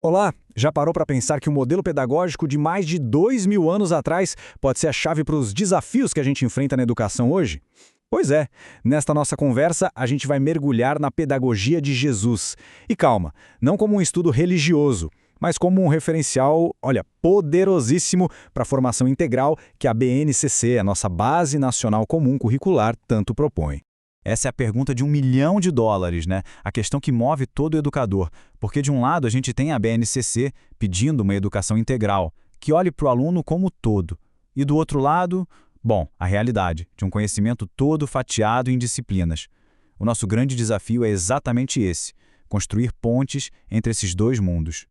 Olá, já parou para pensar que o modelo pedagógico de mais de 2000 anos atrás pode ser a chave para os desafios que a gente enfrenta na educação hoje? Pois é, nesta nossa conversa a gente vai mergulhar na pedagogia de Jesus. E calma, não como um estudo religioso, mas como um referencial, olha, poderosíssimo para a formação integral que a BNCC, a nossa Base Nacional Comum Curricular, tanto propõe. Essa é a pergunta de US$ 1 milhão, né? A questão que move todo educador. Porque de um lado a gente tem a BNCC pedindo uma educação integral, que olhe para o aluno como todo. E do outro lado, bom, a realidade, de um conhecimento todo fatiado em disciplinas. O nosso grande desafio é exatamente esse, construir pontes entre esses dois mundos.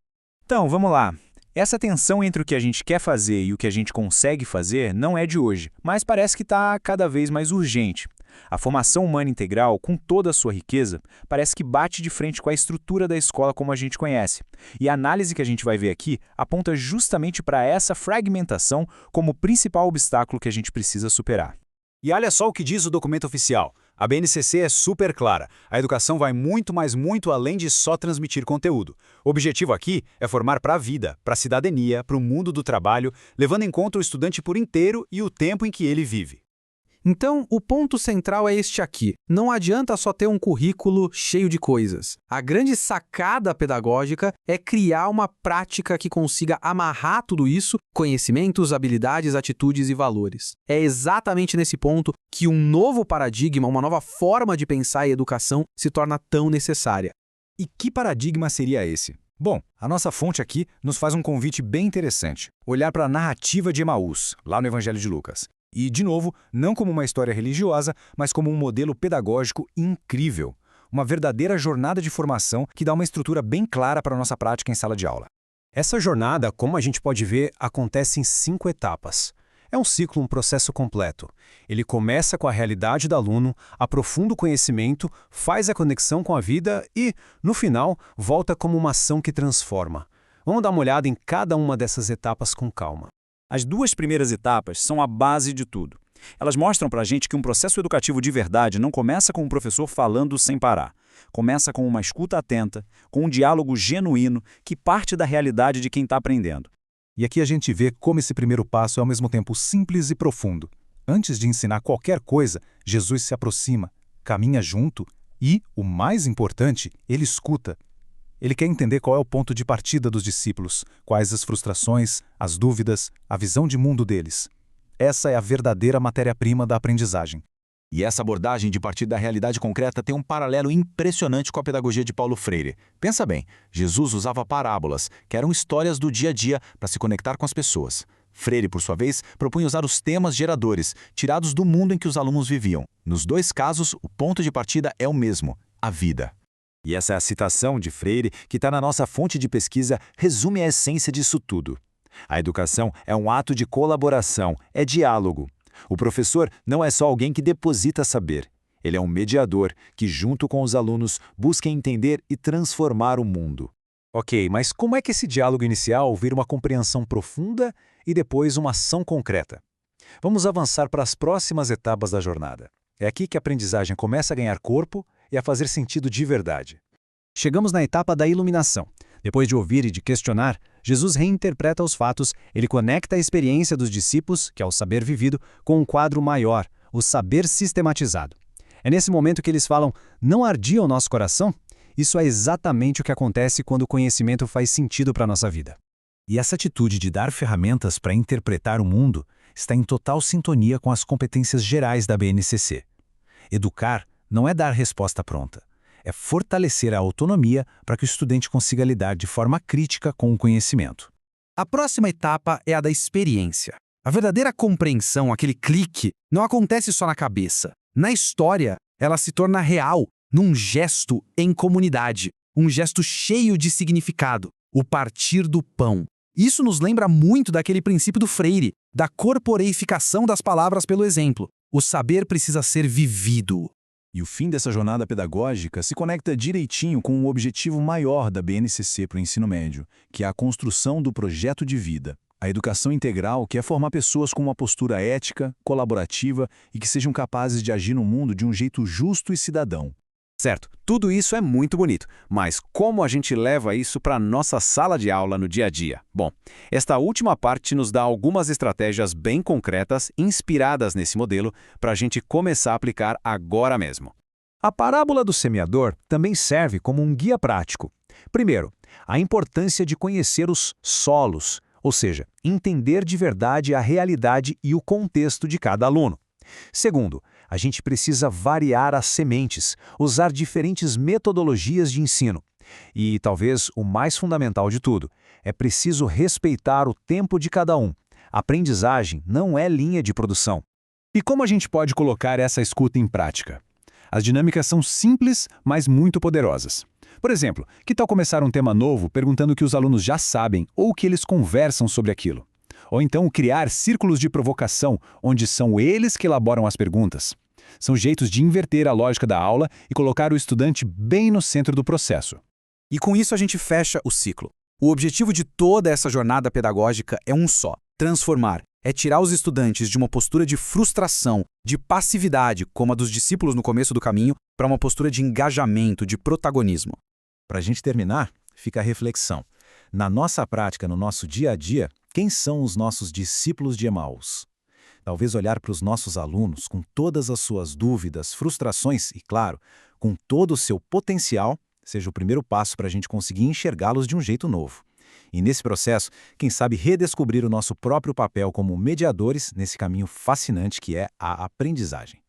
Então, vamos lá. Essa tensão entre o que a gente quer fazer e o que a gente consegue fazer não é de hoje, mas parece que está cada vez mais urgente. A formação humana integral, com toda a sua riqueza, parece que bate de frente com a estrutura da escola como a gente conhece. E a análise que a gente vai ver aqui aponta justamente para essa fragmentação como o principal obstáculo que a gente precisa superar. E olha só o que diz o documento oficial. A BNCC é super clara. A educação vai muito, mas muito além de só transmitir conteúdo. O objetivo aqui é formar para a vida, para a cidadania, para o mundo do trabalho, levando em conta o estudante por inteiro e o tempo em que ele vive. Então, o ponto central é este aqui. Não adianta só ter um currículo cheio de coisas. A grande sacada pedagógica é criar uma prática que consiga amarrar tudo isso, conhecimentos, habilidades, atitudes e valores. É exatamente nesse ponto que um novo paradigma, uma nova forma de pensar em educação se torna tão necessária. E que paradigma seria esse? Bom, a nossa fonte aqui nos faz um convite bem interessante. Olhar para a narrativa de Emaús, lá no Evangelho de Lucas. E, de novo, não como uma história religiosa, mas como um modelo pedagógico incrível. Uma verdadeira jornada de formação que dá uma estrutura bem clara para a nossa prática em sala de aula. Essa jornada, como a gente pode ver, acontece em 5 etapas. É um ciclo, um processo completo. Ele começa com a realidade do aluno, aprofunda o conhecimento, faz a conexão com a vida e, no final, volta como uma ação que transforma. Vamos dar uma olhada em cada uma dessas etapas com calma. As 2 primeiras etapas são a base de tudo. Elas mostram para a gente que um processo educativo de verdade não começa com um professor falando sem parar. Começa com uma escuta atenta, com um diálogo genuíno que parte da realidade de quem está aprendendo. E aqui a gente vê como esse primeiro passo é ao mesmo tempo simples e profundo. Antes de ensinar qualquer coisa, Jesus se aproxima, caminha junto e, o mais importante, ele escuta. Ele quer entender qual é o ponto de partida dos discípulos, quais as frustrações, as dúvidas, a visão de mundo deles. Essa é a verdadeira matéria-prima da aprendizagem. E essa abordagem de partir da realidade concreta tem um paralelo impressionante com a pedagogia de Paulo Freire. Pensa bem, Jesus usava parábolas, que eram histórias do dia a dia para se conectar com as pessoas. Freire, por sua vez, propunha usar os temas geradores, tirados do mundo em que os alunos viviam. Nos 2 casos, o ponto de partida é o mesmo, a vida. E essa é a citação de Freire, que está na nossa fonte de pesquisa, resume a essência disso tudo. A educação é um ato de colaboração, é diálogo. O professor não é só alguém que deposita saber. Ele é um mediador que, junto com os alunos, busca entender e transformar o mundo. Ok, mas como é que esse diálogo inicial vira uma compreensão profunda e depois uma ação concreta? Vamos avançar para as próximas etapas da jornada. É aqui que a aprendizagem começa a ganhar corpo e a fazer sentido de verdade. Chegamos na etapa da iluminação. Depois de ouvir e de questionar, Jesus reinterpreta os fatos, ele conecta a experiência dos discípulos, que é o saber vivido, com um quadro maior, o saber sistematizado. É nesse momento que eles falam, não ardia o nosso coração? Isso é exatamente o que acontece quando o conhecimento faz sentido para a nossa vida. E essa atitude de dar ferramentas para interpretar o mundo está em total sintonia com as competências gerais da BNCC. Educar não é dar resposta pronta. É fortalecer a autonomia para que o estudante consiga lidar de forma crítica com o conhecimento. A próxima etapa é a da experiência. A verdadeira compreensão, aquele clique, não acontece só na cabeça. Na história, ela se torna real, num gesto em comunidade, um gesto cheio de significado, o partir do pão. Isso nos lembra muito daquele princípio do Freire, da corporeificação das palavras pelo exemplo. O saber precisa ser vivido. E o fim dessa jornada pedagógica se conecta direitinho com o objetivo maior da BNCC para o ensino médio, que é a construção do projeto de vida. A educação integral, que é formar pessoas com uma postura ética, colaborativa e que sejam capazes de agir no mundo de um jeito justo e cidadão. Certo, tudo isso é muito bonito, mas como a gente leva isso para a nossa sala de aula no dia a dia? Bom, esta última parte nos dá algumas estratégias bem concretas, inspiradas nesse modelo, para a gente começar a aplicar agora mesmo. A parábola do semeador também serve como um guia prático. Primeiro, a importância de conhecer os solos, ou seja, entender de verdade a realidade e o contexto de cada aluno. Segundo, a gente precisa variar as sementes, usar diferentes metodologias de ensino. E, talvez, o mais fundamental de tudo, é preciso respeitar o tempo de cada um. A aprendizagem não é linha de produção. E como a gente pode colocar essa escuta em prática? As dinâmicas são simples, mas muito poderosas. Por exemplo, que tal começar um tema novo perguntando o que os alunos já sabem ou o que eles conversam sobre aquilo? Ou então criar círculos de provocação, onde são eles que elaboram as perguntas. São jeitos de inverter a lógica da aula e colocar o estudante bem no centro do processo. E com isso a gente fecha o ciclo. O objetivo de toda essa jornada pedagógica é um só: transformar. É tirar os estudantes de uma postura de frustração, de passividade, como a dos discípulos no começo do caminho, para uma postura de engajamento, de protagonismo. Para a gente terminar, fica a reflexão. Na nossa prática, no nosso dia a dia, quem são os nossos discípulos de Emaús? Talvez olhar para os nossos alunos com todas as suas dúvidas, frustrações e, claro, com todo o seu potencial, seja o primeiro passo para a gente conseguir enxergá-los de um jeito novo. E nesse processo, quem sabe redescobrir o nosso próprio papel como mediadores nesse caminho fascinante que é a aprendizagem.